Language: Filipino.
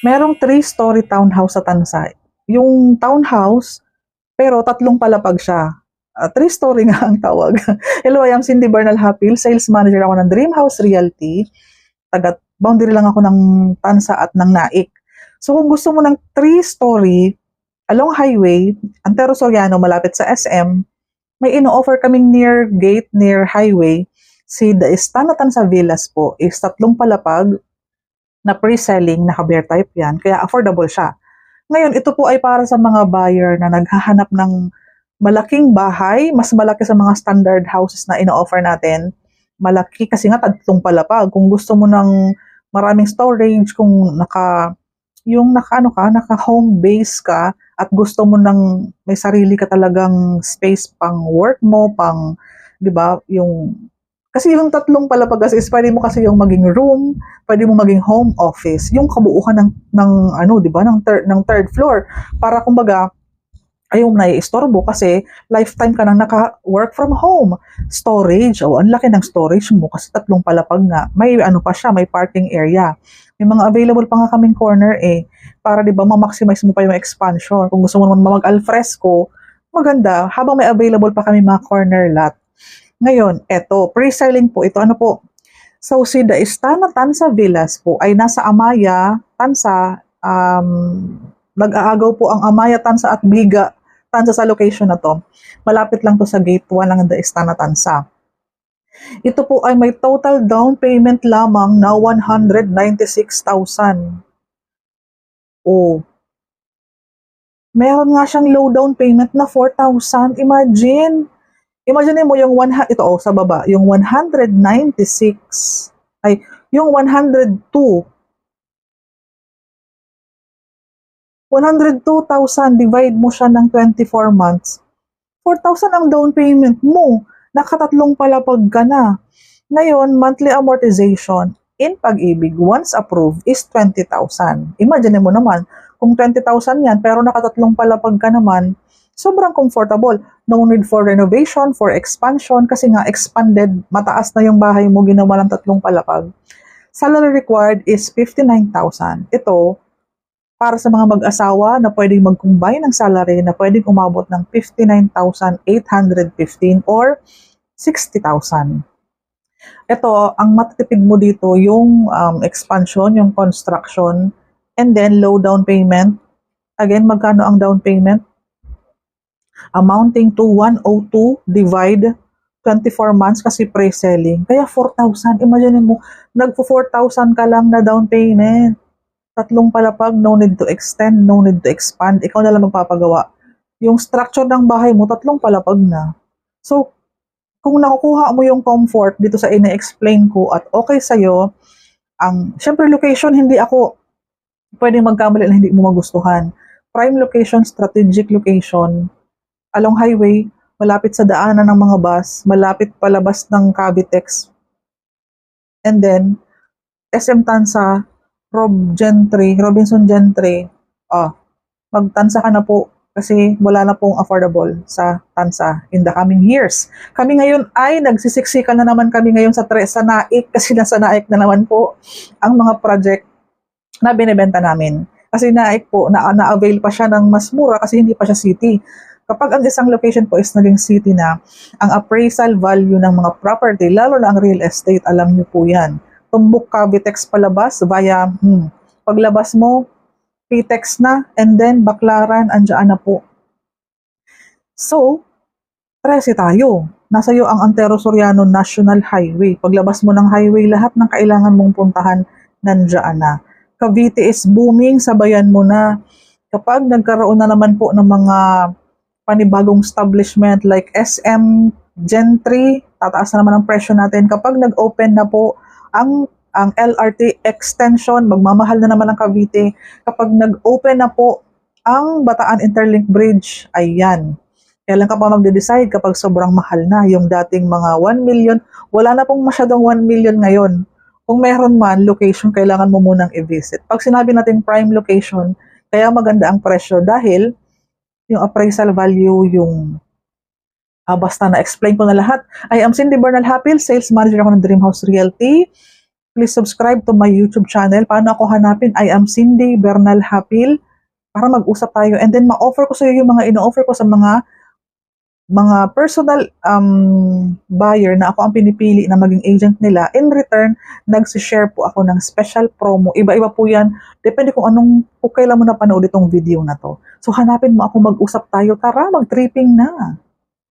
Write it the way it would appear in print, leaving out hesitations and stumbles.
Merong 3-story townhouse sa Tansa. Yung townhouse, pero 3 palapag siya. 3-story nga ang tawag. Hello, I am Cindy Bernal Hapil, sales manager ako ng Dream House Realty. Boundary lang ako ng Tansa at ng Naik. So kung gusto mo ng 3-story along highway, Antero Soriano, malapit sa SM, may ino-offer kaming near gate, near highway. Si The Istana Tansa Villas po is 3 palapag na pre-selling, naka-bear type yan, kaya affordable siya. Ngayon, ito po ay para sa mga buyer na naghahanap ng malaking bahay, mas malaki sa mga standard houses na ino-offer natin. Malaki kasi nga 3 palapag. Kung gusto mo ng maraming storage, kung naka home base ka at gusto mo ng may sarili ka talagang space pang work mo, pang, 'di ba, kasi yung 3 palapag kasi is pwede mo kasi yung maging room, pwede mo maging home office, yung kabuuan ng ano, 'di ba, ng third floor para kumbaga ayaw mo naiistorbo kasi lifetime ka nang naka-work from home. Storage, ang laki ng storage mo kasi 3 palapag nga. May ano pa siya, may parking area. May mga available pa nga kaming corner para 'di ba ma-maximize mo pa yung expansion. Kung gusto mo naman mag-alfresco, maganda habang may available pa kami mga corner lot. Ngayon, eto, pre-selling po ito. Ano po? So, si The Istana Tansa Villas po ay nasa Amaya, Tansa. Nag-aagaw po ang Amaya, Tansa at Biga, Tansa sa location na to. Malapit lang to sa gate 1 ng The Istana Tansa. Ito po ay may total down payment lamang na 196,000. Oh, meron nga siyang low down payment na 4,000. Imagine mo yung ito sa baba, yung 196 ay yung 102. 102,000 divide mo siya ng 24 months. 4,000 ang down payment mo. Nakatatlong palapag ka na. Ngayon, monthly amortization in Pag-ibig once approved is 20,000. Imagine mo naman, kung 20,000 yan pero nakatatlong palapag ka naman, sobrang comfortable. No need for renovation, for expansion, kasi nga expanded, mataas na yung bahay mo, ginawa ng 3 palapag. Salary required is 59,000. Ito, para sa mga mag-asawa na pwedeng mag-combine ng salary na pwedeng umabot ng 59,815 or 60,000. Ito, ang matitipid mo dito yung expansion, yung construction, and then low down payment. Again, magkano ang down payment? Amounting to 102 divide 24 months kasi pre-selling. Kaya 4,000. Imagine mo, nagpo-4,000 ka lang na down payment. 3 palapag, no need to extend, no need to expand. Ikaw na lang magpapagawa. Yung structure ng bahay mo, 3 palapag na. So, kung nakukuha mo yung comfort dito sa ina-explain ko at okay sa'yo, syempre location, hindi ako pwedeng magkamali na hindi mo magustuhan. Prime location, strategic location, along highway, malapit sa daanan ng mga bus, malapit palabas ng Cavitex. And then, SM Tansa, Robinson Gentry, magtansa ka na po kasi wala na pong affordable sa Tansa in the coming years. Kami ngayon ay nagsisiksikan na naman kami ngayon sa Naik kasi nasa Naik na naman po ang mga project na binebenta namin. Kasi Naik po, na-avail pa siya ng mas mura kasi hindi pa siya city. Kapag ang isang location po is naging city na, ang appraisal value ng mga property, lalo na ang real estate, alam niyo po yan. Tumbok Cavitex palabas via paglabas mo, PTEX na, and then Baclaran, andyan na po. So, 13 tayo. Nasa iyo ang Antero Soriano National Highway. Paglabas mo ng highway, lahat ng kailangan mong puntahan, nandiyan na. Cavite is booming, sabayan mo na. Kapag nagkaroon na naman po ng mga panibagong establishment like SM Gentry, tataas na naman ang presyo natin. Kapag nag-open na po ang LRT extension, magmamahal na naman ang Cavite. Kapag nag-open na po ang Bataan Interlink Bridge, ayan. Kailan ka pa magde-decide kapag sobrang mahal na yung dating mga 1 million, wala na pong masyadong 1 million ngayon. Kung meron man, location, kailangan mo munang i-visit. Pag sinabi natin prime location, kaya maganda ang presyo dahil yung appraisal value, basta na-explain ko na lahat. I am Cindy Bernal Hapil, sales manager ako ng Dream House Realty. please subscribe to my YouTube channel. Paano ako hanapin? I am Cindy Bernal Hapil para mag-usap tayo. And then ma-offer ko sa iyo yung mga ino-offer ko sa mga personal buyer na ako ang pinipili na maging agent nila. In return, nagsishare po ako ng special promo. Iba-iba po yan. Depende kung kung kailan mo napanood itong video na to. So hanapin mo ako, mag-usap tayo. Tara, mag-tripping na.